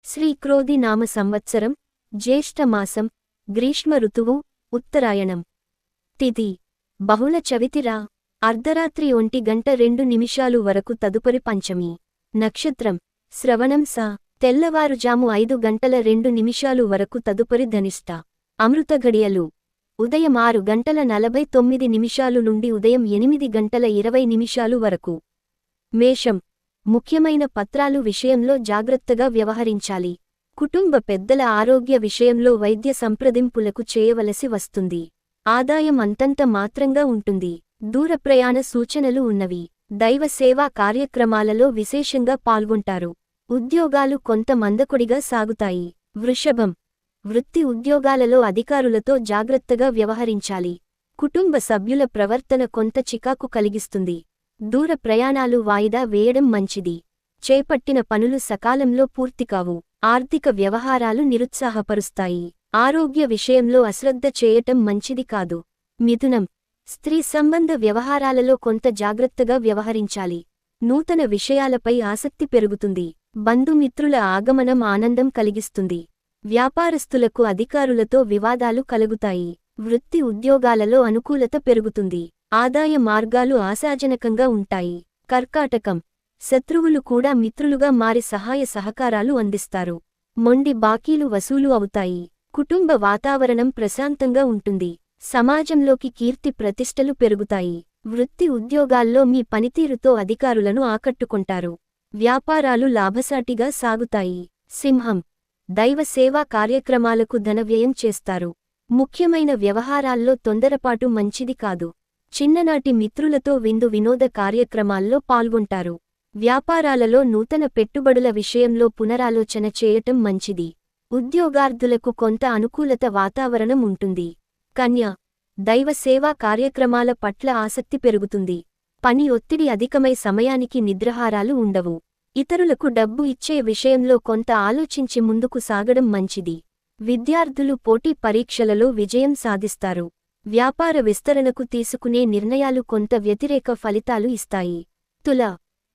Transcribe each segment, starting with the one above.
శ్రీక్రోధి నామ సంవత్సరం జ్యేష్ఠమాసం గ్రీష్మ ఋతువు ఉత్తరాయణం తిథి బహుళ చవితిరా అర్ధరాత్రి 1:02 వరకు తదుపరి పంచమి నక్షత్రం శ్రవణం సా తెల్లవారుజాము 5:02 వరకు తదుపరి ధనిష్ట అమృత ఘడియలు ఉదయం 6:49 నుండి ఉదయం 8:20 వరకు మేషం ముఖ్యమైన పత్రాలు విషయంలో జాగ్రత్తగా వ్యవహరించాలి. కుటుంబ పెద్దల ఆరోగ్య విషయంలో వైద్య సంప్రదింపులకు చేయవలసి వస్తుంది. ఆదాయం అంతంత మాత్రంగా ఉంటుంది. దూర ప్రయాణ సూచనలు ఉన్నవి. దైవ సేవా కార్యక్రమాలలో విశేషంగా పాల్గొంటారు. ఉద్యోగాలు కొంత మందకొడిగా సాగుతాయి. వృషభం వృత్తి ఉద్యోగాలలో అధికారులతో జాగ్రత్తగా వ్యవహరించాలి. కుటుంబ సభ్యుల ప్రవర్తన కొంత చికాకు కలిగిస్తుంది. దూర ప్రయాణాలు వాయిదా వేయడం మంచిది. చేపట్టిన పనులు సకాలంలో పూర్తికావు. ఆర్థిక వ్యవహారాలు నిరుత్సాహపరుస్తాయి. ఆరోగ్య విషయంలో అశ్రద్ధ చేయటం మంచిది కాదు. మిథునం స్త్రీ సంబంధ వ్యవహారాలలో కొంత జాగ్రత్తగా వ్యవహరించాలి. నూతన విషయాలపై ఆసక్తి పెరుగుతుంది. బంధుమిత్రుల ఆగమనం ఆనందం కలిగిస్తుంది. వ్యాపారస్తులకు అధికారులతో వివాదాలు కలుగుతాయి. వృత్తి ఉద్యోగాలలో అనుకూలత పెరుగుతుంది. ఆదాయ మార్గాలు ఆశాజనకంగా ఉంటాయి. కర్కాటకం శత్రువులు కూడా మిత్రులుగా మారి సహాయ సహకారాలు అందిస్తారు. మొండి బాకీలు వసూలు అవుతాయి. కుటుంబ వాతావరణం ప్రశాంతంగా ఉంటుంది. సమాజంలోకి కీర్తి ప్రతిష్టలు పెరుగుతాయి. వృత్తి ఉద్యోగాల్లో మీ పనితీరుతో అధికారులను ఆకట్టుకుంటారు. వ్యాపారాలు లాభసాటిగా సాగుతాయి. సింహం దైవ సేవా కార్యక్రమాలకు ధనవ్యయం చేస్తారు. ముఖ్యమైన వ్యవహారాల్లో తొందరపాటు మంచిది కాదు. చిన్ననాటి మిత్రులతో విందు వినోద కార్యక్రమాల్లో పాల్గొంటారు. వ్యాపారాలలో నూతన పెట్టుబడుల విషయంలో పునరాలోచన చేయటం మంచిది. ఉద్యోగార్థులకు కొంత అనుకూలత వాతావరణం ఉంటుంది. కన్య దైవ సేవా కార్యక్రమాల పట్ల ఆసక్తి పెరుగుతుంది. పని ఒత్తిడి అధికమై సమయానికి నిద్రాహారాలు ఉండవు. ఇతరులకు డబ్బు ఇచ్చే విషయంలో కొంత ఆలోచించి ముందుకు సాగడం మంచిది. విద్యార్థులు పోటీ పరీక్షలలో విజయం సాధిస్తారు. వ్యాపార విస్తరణకు తీసుకునే నిర్ణయాలు కొంత వ్యతిరేక ఫలితాలు ఇస్తాయి. తుల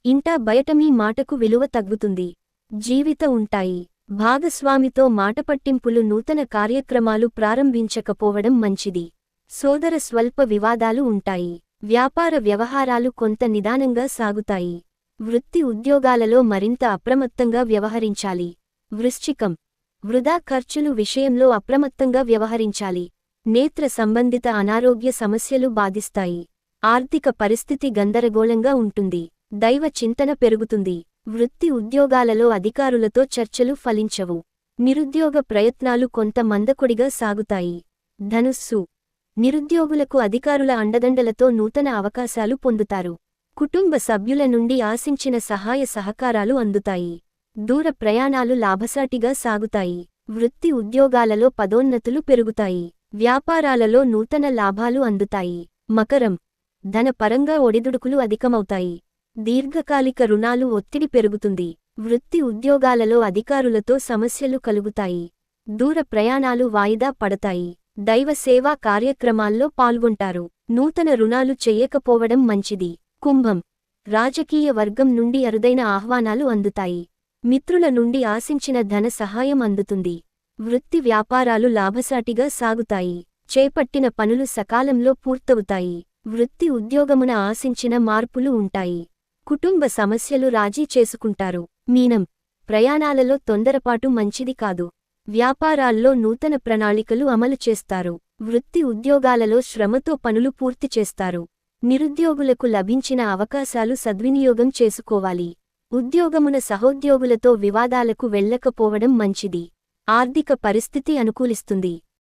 ఇంటా బయట మీ మాటకు విలువ తగ్గుతుంది. జీవిత ఉంటాయి. భాగస్వామితో మాటపట్టింపులు నూతన కార్యక్రమాలు ప్రారంభించకపోవడం మంచిది. సోదర స్వల్ప వివాదాలు ఉంటాయి. వ్యాపార వ్యవహారాలు కొంత నిదానంగా సాగుతాయి. వృత్తి ఉద్యోగాలలో మరింత అప్రమత్తంగా వ్యవహరించాలి. వృశ్చికం వృధా ఖర్చులు విషయంలో అప్రమత్తంగా వ్యవహరించాలి. నేత్ర సంబంధిత అనారోగ్య సమస్యలు బాధిస్తాయి. ఆర్థిక పరిస్థితి గందరగోళంగా ఉంటుంది. దైవ చింతన పెరుగుతుంది. వృత్తి ఉద్యోగాలలో అధికారులతో చర్చలు ఫలించవు. నిరుద్యోగ ప్రయత్నాలు కొంత మందకొడిగా సాగుతాయి. ధనుస్సు నిరుద్యోగులకు అధికారుల అండదండలతో నూతన అవకాశాలు పొందుతారు. కుటుంబ సభ్యుల నుండి ఆశించిన సహాయ సహకారాలు అందుతాయి. దూర ప్రయాణాలు లాభసాటిగా సాగుతాయి. వృత్తి ఉద్యోగాలలో పదోన్నతులు పెరుగుతాయి. వ్యాపారాలలో నూతన లాభాలు అందుతాయి. మకరం ధన పరంగా ఒడిదుడుకులు అధికమవుతాయి. దీర్ఘకాలిక రుణాలు ఒత్తిడి పెరుగుతుంది. వృత్తి ఉద్యోగాలలో అధికారులతో సమస్యలు కలుగుతాయి. దూర ప్రయాణాలు వాయిదా పడతాయి. దైవ సేవా కార్యక్రమాల్లో పాల్గొంటారు. నూతన రుణాలు చెయ్యకపోవడం మంచిది. కుంభం రాజకీయ వర్గం నుండి అరుదైన ఆహ్వానాలు అందుతాయి. మిత్రుల నుండి ఆశించిన ధన సహాయం అందుతుంది. వృత్తి వ్యాపారాలు లాభసాటిగా సాగుతాయి. చేపట్టిన పనులు సకాలంలో పూర్తవుతాయి. వృత్తి ఉద్యోగమున ఆశించిన మార్పులు ఉంటాయి. కుటుంబ సమస్యలు రాజీ చేసుకుంటారు. మీనం ప్రయాణాలలో తొందరపాటు మంచిది కాదు. వ్యాపారాల్లో నూతన ప్రణాళికలు అమలు చేస్తారు. వృత్తి ఉద్యోగాలలో శ్రమతో పనులు పూర్తి చేస్తారు. నిరుద్యోగులకు లభించిన అవకాశాలు సద్వినియోగం చేసుకోవాలి. ఉద్యోగమున సహోద్యోగులతో వివాదాలకు వెళ్ళకపోవడం మంచిది. ఆర్థిక పరిస్థితి అనుకూలిస్తుంది.